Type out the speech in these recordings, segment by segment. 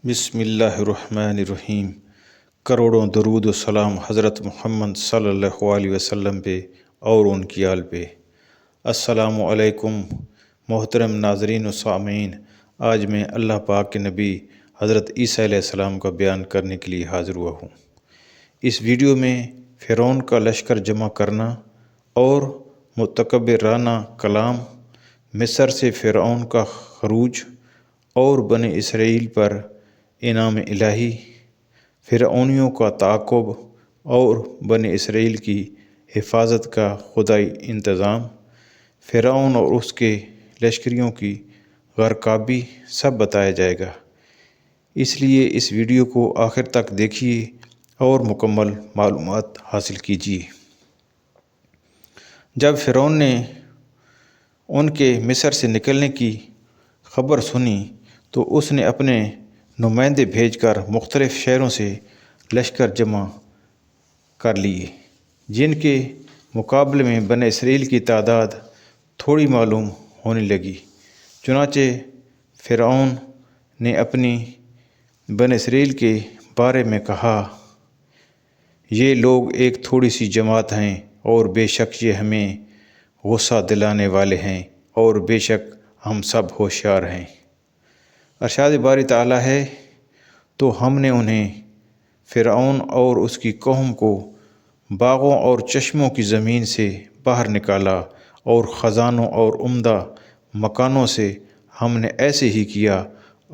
بسم اللہ الرحمن الرحیم۔ کروڑوں درود و سلام حضرت محمد صلی اللہ علیہ وسلم پہ اور ان کی آل پہ۔ السلام علیکم محترم ناظرین و سامعین، آج میں اللہ پاک کے نبی حضرت عیسیٰ علیہ السلام کا بیان کرنے کے لیے حاضر ہوا ہوں۔ اس ویڈیو میں فرعون کا لشکر جمع کرنا اور متکبرانہ کلام، مصر سے فرعون کا خروج اور بنی اسرائیل پر انعام الہی، فرعونیوں کا تعاقب اور بنی اسرائیل کی حفاظت کا خدائی انتظام، فرعون اور اس کے لشکریوں کی غرقابی سب بتایا جائے گا۔ اس لیے اس ویڈیو کو آخر تک دیکھیے اور مکمل معلومات حاصل کیجیے۔ جب فرعون نے ان کے مصر سے نکلنے کی خبر سنی تو اس نے اپنے نمائندے بھیج کر مختلف شہروں سے لشکر جمع کر لیے، جن کے مقابلے میں بنی اسرائیل کی تعداد تھوڑی معلوم ہونے لگی۔ چنانچہ فرعون نے اپنی بنی اسرائیل کے بارے میں کہا، یہ لوگ ایک تھوڑی سی جماعت ہیں اور بے شک یہ ہمیں غصہ دلانے والے ہیں اور بے شک ہم سب ہوشیار ہیں۔ ارشاد باری تعالیٰ ہے، تو ہم نے انہیں فرعون اور اس کی قوم کو باغوں اور چشموں کی زمین سے باہر نکالا اور خزانوں اور عمدہ مکانوں سے ہم نے ایسے ہی کیا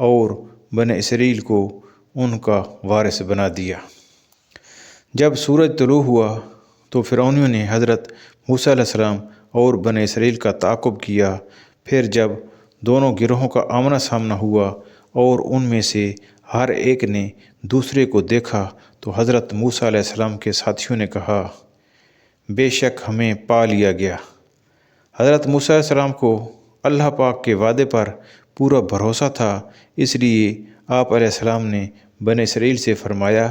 اور بنی اسرائیل کو ان کا وارث بنا دیا۔ جب سورج طلوع ہوا تو فرعونیوں نے حضرت موسیٰ علیہ السلام اور بنی اسرائیل کا تعاقب کیا۔ پھر جب دونوں گروہوں کا آمنا سامنا ہوا اور ان میں سے ہر ایک نے دوسرے کو دیکھا تو حضرت موسیٰ علیہ السلام کے ساتھیوں نے کہا، بے شک ہمیں پا لیا گیا۔ حضرت موسیٰ علیہ السلام کو اللہ پاک کے وعدے پر پورا بھروسہ تھا، اس لیے آپ علیہ السلام نے بنی اسرائیل سے فرمایا،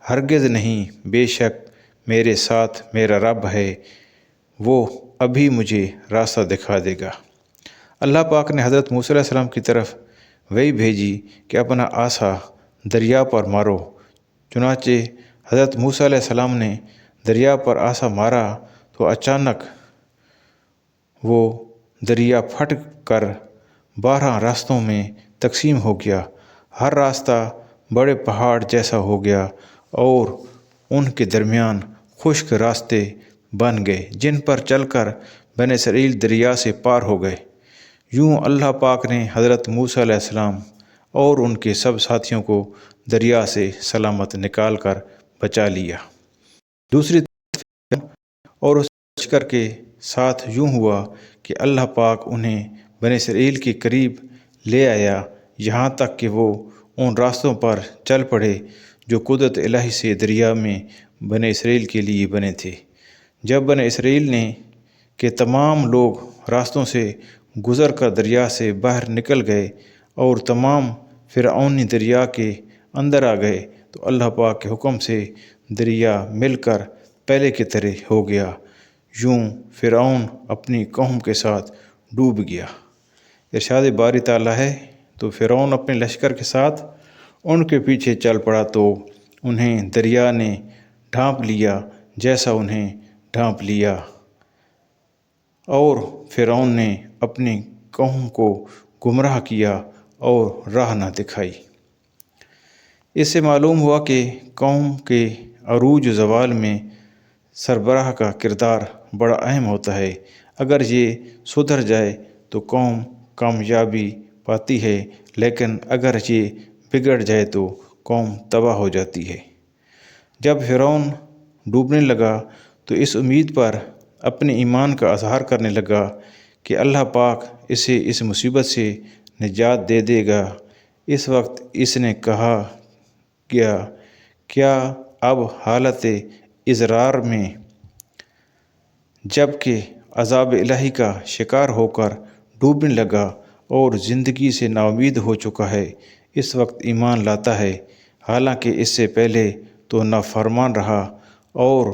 ہرگز نہیں، بے شک میرے ساتھ میرا رب ہے، وہ ابھی مجھے راستہ دکھا دے گا۔ اللہ پاک نے حضرت موسیٰ علیہ السلام کی طرف وحی بھیجی کہ اپنا عصا دریا پر مارو۔ چنانچہ حضرت موسیٰ علیہ السلام نے دریا پر عصا مارا تو اچانک وہ دریا پھٹ کر 12 راستوں میں تقسیم ہو گیا۔ ہر راستہ بڑے پہاڑ جیسا ہو گیا اور ان کے درمیان خشک راستے بن گئے، جن پر چل کر بنی اسرائیل دریا سے پار ہو گئے۔ یوں اللہ پاک نے حضرت موسیٰ علیہ السلام اور ان کے سب ساتھیوں کو دریا سے سلامت نکال کر بچا لیا۔ دوسری طرف اور اس لشکر کے ساتھ یوں ہوا کہ اللہ پاک انہیں بنی اسرائیل کے قریب لے آیا، یہاں تک کہ وہ ان راستوں پر چل پڑے جو قدرت الہی سے دریا میں بنی اسرائیل کے لیے بنے تھے۔ جب بنی اسرائیل کے تمام لوگ راستوں سے گزر کر دریا سے باہر نکل گئے اور تمام فرعونی دریا کے اندر آ گئے تو اللہ پاک کے حکم سے دریا مل کر پہلے کی طرح ہو گیا۔ یوں فرعون اپنی قوم کے ساتھ ڈوب گیا۔ ارشاد باری تعالیٰ ہے، تو فرعون اپنے لشکر کے ساتھ ان کے پیچھے چل پڑا تو انہیں دریا نے ڈھانپ لیا جیسا انہیں ڈھانپ لیا، اور فرعون نے اپنی قوم کو گمراہ کیا اور راہ نہ دکھائی۔ اس سے معلوم ہوا کہ قوم کے عروج و زوال میں سربراہ کا کردار بڑا اہم ہوتا ہے۔ اگر یہ سدھر جائے تو قوم کامیابی پاتی ہے، لیکن اگر یہ بگڑ جائے تو قوم تباہ ہو جاتی ہے۔ جب فرعون ڈوبنے لگا تو اس امید پر اپنے ایمان کا اظہار کرنے لگا کہ اللہ پاک اسے اس مصیبت سے نجات دے دے گا۔ اس وقت اس نے کہا، کیا اب حالت اضطرار میں جب کہ عذاب الہی کا شکار ہو کر ڈوبنے لگا اور زندگی سے ناامید ہو چکا ہے، اس وقت ایمان لاتا ہے، حالانکہ اس سے پہلے تو نافرمان رہا اور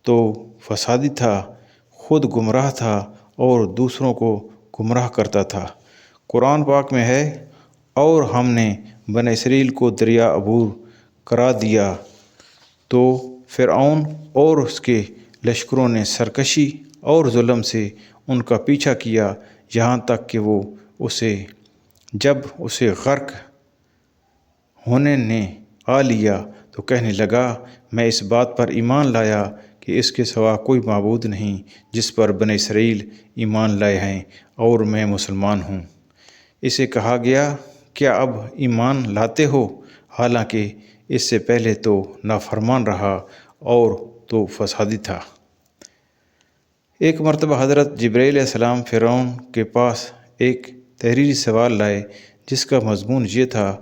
تو فسادی تھا، خود گمراہ تھا اور دوسروں کو گمراہ کرتا تھا۔ قرآن پاک میں ہے، اور ہم نے بنی اسرائیل کو دریا عبور کرا دیا تو فرعون اور اس کے لشکروں نے سرکشی اور ظلم سے ان کا پیچھا کیا، یہاں تک کہ وہ جب اسے غرق ہونے نے آ لیا تو کہنے لگا، میں اس بات پر ایمان لایا کہ اس کے سوا کوئی معبود نہیں جس پر بنی اسرائیل ایمان لائے ہیں، اور میں مسلمان ہوں۔ اسے کہا گیا، کیا اب ایمان لاتے ہو؟ حالانکہ اس سے پہلے تو نافرمان رہا اور تو فسادی تھا۔ ایک مرتبہ حضرت جبرائیل علیہ السلام فرعون کے پاس ایک تحریری سوال لائے جس کا مضمون یہ تھا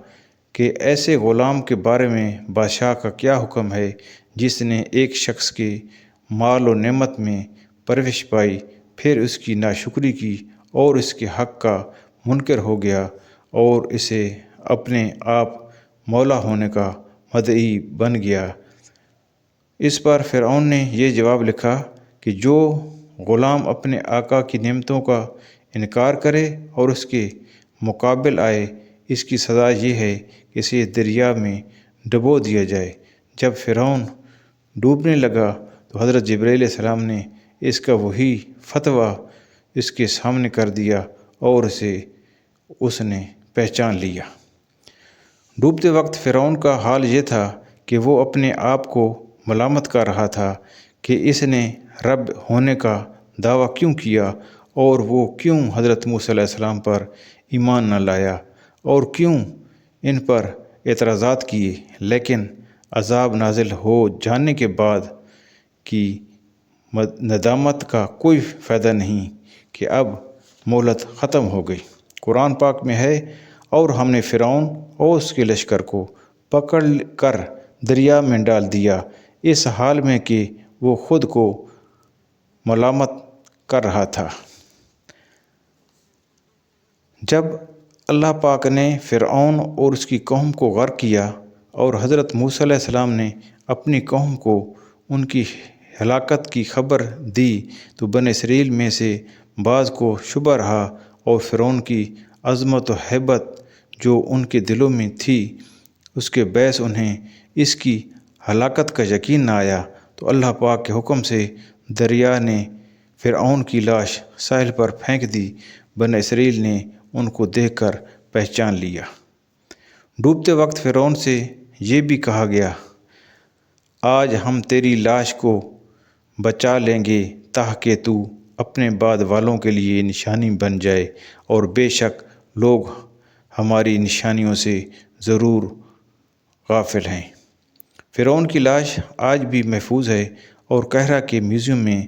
کہ ایسے غلام کے بارے میں بادشاہ کا کیا حکم ہے جس نے ایک شخص کے مال و نعمت میں پرورش پائی، پھر اس کی ناشکری کی اور اس کے حق کا منکر ہو گیا اور اسے اپنے آپ مولا ہونے کا مدعی بن گیا۔ اس پر فرعون نے یہ جواب لکھا کہ جو غلام اپنے آقا کی نعمتوں کا انکار کرے اور اس کے مقابل آئے، اس کی سزا یہ ہے کہ اسے دریا میں ڈبو دیا جائے۔ جب فرعون ڈوبنے لگا تو حضرت جبرائیل علیہ السلام نے اس کا وہی فتویٰ اس کے سامنے کر دیا اور اس نے پہچان لیا۔ ڈوبتے وقت فرعون کا حال یہ تھا کہ وہ اپنے آپ کو ملامت کر رہا تھا کہ اس نے رب ہونے کا دعویٰ کیوں کیا اور وہ کیوں حضرت موسیٰ علیہ السلام پر ایمان نہ لایا اور کیوں ان پر اعتراضات کیے۔ لیکن عذاب نازل ہو جانے کے بعد کی ندامت کا کوئی فائدہ نہیں کہ اب مہلت ختم ہو گئی۔ قرآن پاک میں ہے، اور ہم نے فرعون اور اس کے لشکر کو پکڑ کر دریا میں ڈال دیا، اس حال میں کہ وہ خود کو ملامت کر رہا تھا۔ جب اللہ پاک نے فرعون اور اس کی قوم کو غرق کیا اور حضرت موسیٰ علیہ السلام نے اپنی قوم کو ان کی ہلاکت کی خبر دی تو بنی اسرائیل میں سے بعض کو شبہ رہا اور فرعون کی عظمت و ہیبت جو ان کے دلوں میں تھی اس کے باعث انہیں اس کی ہلاکت کا یقین نہ آیا، تو اللہ پاک کے حکم سے دریا نے فرعون کی لاش ساحل پر پھینک دی۔ بنی اسرائیل نے ان کو دیکھ کر پہچان لیا۔ ڈوبتے وقت فرعون سے یہ بھی کہا گیا، آج ہم تیری لاش کو بچا لیں گے تاکہ تو اپنے بعد والوں کے لیے نشانی بن جائے، اور بے شک لوگ ہماری نشانیوں سے ضرور غافل ہیں۔ فرعون کی لاش آج بھی محفوظ ہے اور قاہرہ کے میوزیم میں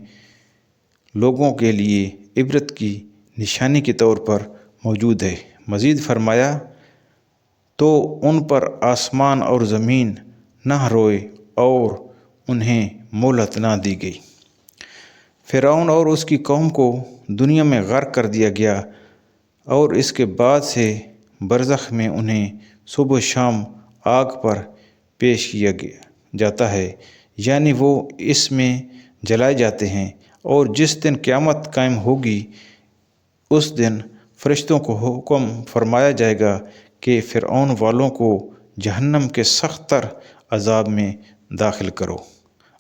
لوگوں کے لیے عبرت کی نشانی کے طور پر موجود ہے۔ مزید فرمایا، تو ان پر آسمان اور زمین نہ روئے اور انہیں مہلت نہ دی گئی۔ فرعون اور اس کی قوم کو دنیا میں غرق کر دیا گیا اور اس کے بعد سے برزخ میں انہیں صبح و شام آگ پر پیش کیا جاتا ہے، یعنی وہ اس میں جلائے جاتے ہیں، اور جس دن قیامت قائم ہوگی اس دن فرشتوں کو حکم فرمایا جائے گا کہ فرعون والوں کو جہنم کے سخت تر عذاب میں داخل کرو۔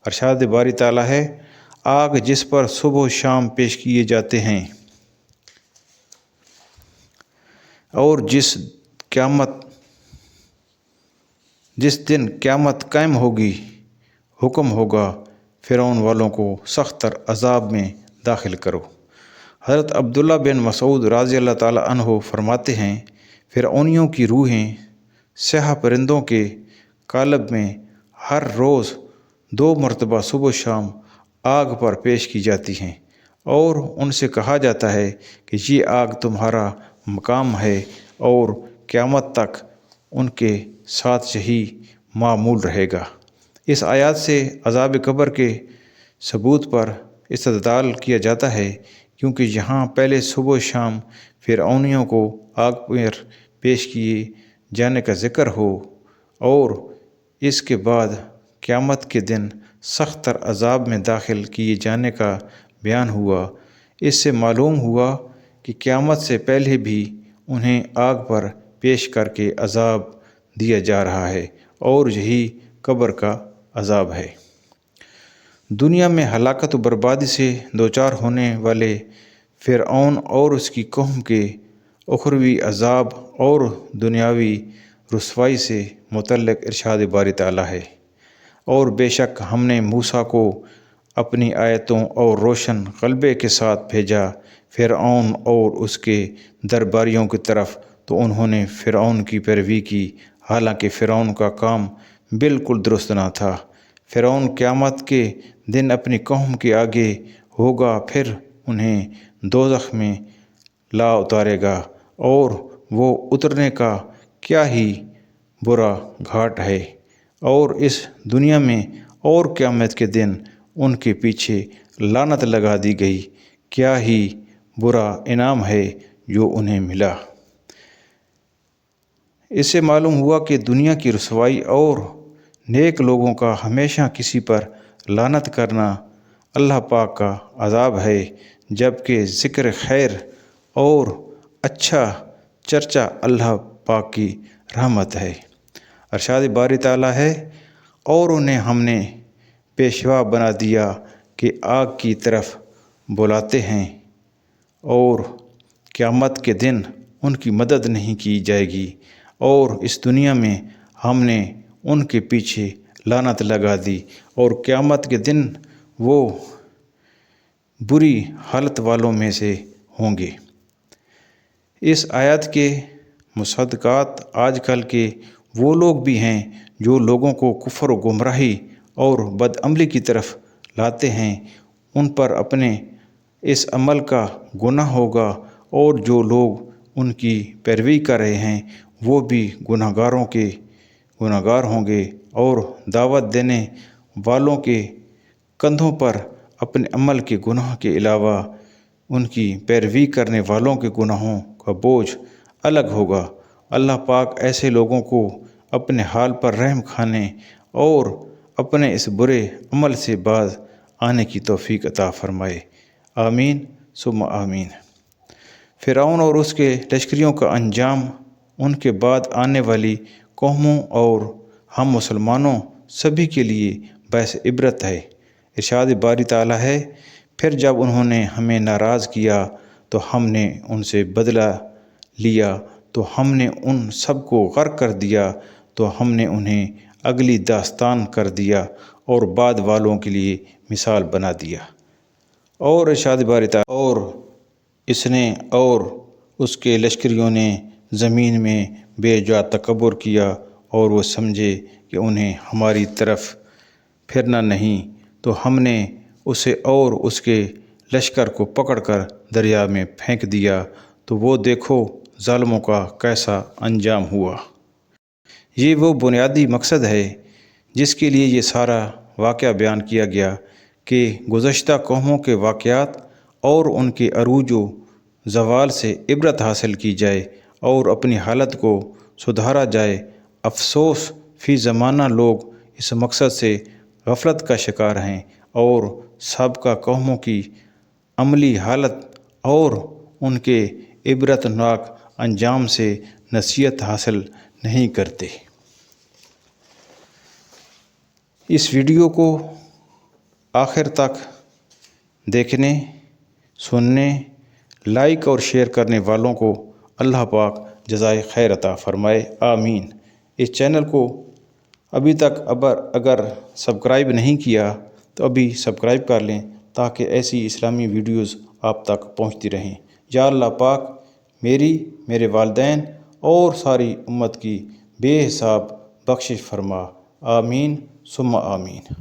ارشاد باری تعالیٰ ہے، آگ جس پر صبح و شام پیش کیے جاتے ہیں، اور جس دن قیامت قائم ہوگی حکم ہوگا فرعون والوں کو سخت تر عذاب میں داخل کرو۔ حضرت عبداللہ بن مسعود رضی اللہ تعالیٰ عنہ فرماتے ہیں، فرعونیوں کی روحیں سیاہ پرندوں کے قالب میں ہر روز 2 مرتبہ صبح و شام آگ پر پیش کی جاتی ہیں، اور ان سے کہا جاتا ہے کہ یہ آگ تمہارا مقام ہے اور قیامت تک ان کے ساتھ یہی معمول رہے گا۔ اس آیات سے عذاب قبر کے ثبوت پر استدلال کیا جاتا ہے، کیونکہ یہاں پہلے صبح و شام فرعونیوں کو آگ پر پیش کیے جانے کا ذکر ہو اور اس کے بعد قیامت کے دن سخت تر عذاب میں داخل کیے جانے کا بیان ہوا۔ اس سے معلوم ہوا کہ قیامت سے پہلے بھی انہیں آگ پر پیش کر کے عذاب دیا جا رہا ہے، اور یہی قبر کا عذاب ہے۔ دنیا میں ہلاکت و بربادی سے دوچار ہونے والے فرعون اور اس کی قوم کے اخروی عذاب اور دنیاوی رسوائی سے متعلق ارشاد باری تعالیٰ ہے۔ اور بے شک ہم نے موسیٰ کو اپنی آیتوں اور روشن غلبے کے ساتھ بھیجا فرعون اور اس کے درباریوں کی طرف، تو انہوں نے فرعون کی پیروی کی، حالانکہ فرعون کا کام بالکل درست نہ تھا۔ فرعون قیامت کے دن اپنی قوم کے آگے ہوگا، پھر انہیں دوزخ میں لا اتارے گا، اور وہ اترنے کا کیا ہی برا گھاٹ ہے، اور اس دنیا میں اور قیامت کے دن ان کے پیچھے لعنت لگا دی گئی، کیا ہی برا انعام ہے جو انہیں ملا۔ اس سے معلوم ہوا کہ دنیا کی رسوائی اور نیک لوگوں کا ہمیشہ کسی پر لعنت کرنا اللہ پاک کا عذاب ہے، جبکہ ذکر خیر اور اچھا چرچا اللہ پاک کی رحمت ہے۔ ارشاد باری تعالیٰ ہے، اور انہیں ہم نے پیشوا بنا دیا کہ آگ کی طرف بلاتے ہیں، اور قیامت کے دن ان کی مدد نہیں کی جائے گی، اور اس دنیا میں ہم نے ان کے پیچھے لعنت لگا دی، اور قیامت کے دن وہ بری حالت والوں میں سے ہوں گے۔ اس آیت کے مصدقات آج کل کے وہ لوگ بھی ہیں جو لوگوں کو کفر و گمراہی اور بدعملی کی طرف لاتے ہیں، ان پر اپنے اس عمل کا گناہ ہوگا، اور جو لوگ ان کی پیروی کر رہے ہیں وہ بھی گناہ گار ہوں گے، اور دعوت دینے والوں کے کندھوں پر اپنے عمل کے گناہ کے علاوہ ان کی پیروی کرنے والوں کے گناہوں کا بوجھ الگ ہوگا۔ اللہ پاک ایسے لوگوں کو اپنے حال پر رحم کھانے اور اپنے اس برے عمل سے باز آنے کی توفیق عطا فرمائے، آمین ثم آمین۔ فرعون اور اس کے لشکریوں کا انجام ان کے بعد آنے والی قوموں اور ہم مسلمانوں سبھی کے لیے باعث عبرت ہے۔ ارشاد باری تعالیٰ ہے، پھر جب انہوں نے ہمیں ناراض کیا تو ہم نے ان سے بدلہ لیا، تو ہم نے ان سب کو غرق کر دیا، تو ہم نے انہیں اگلی داستان کر دیا اور بعد والوں کے لیے مثال بنا دیا۔ اور ارشاد باری تعالیٰ، اور اس نے اور اس کے لشکریوں نے زمین میں بے جا تکبر کیا، اور وہ سمجھے کہ انہیں ہماری طرف پھرنا نہیں، تو ہم نے اسے اور اس کے لشکر کو پکڑ کر دریا میں پھینک دیا، تو وہ دیکھو ظالموں کا کیسا انجام ہوا۔ یہ وہ بنیادی مقصد ہے جس کے لیے یہ سارا واقعہ بیان کیا گیا، کہ گزشتہ قوموں کے واقعات اور ان کے عروج و زوال سے عبرت حاصل کی جائے اور اپنی حالت کو سدھارا جائے۔ افسوس فی زمانہ لوگ اس مقصد سے غفلت کا شکار ہیں، اور سابقہ قوموں کی عملی حالت اور ان کے عبرت ناک انجام سے نصیحت حاصل نہیں کرتے۔ اس ویڈیو کو آخر تک دیکھنے، سننے، لائک اور شیئر کرنے والوں کو اللہ پاک جزائے خیر عطا فرمائے، آمین۔ اس چینل کو ابھی تک اگر سبسکرائب نہیں کیا تو ابھی سبسکرائب کر لیں، تاکہ ایسی اسلامی ویڈیوز آپ تک پہنچتی رہیں۔ یا اللہ پاک میرے والدین اور ساری امت کی بے حساب بخشش فرما، آمین ثم آمین۔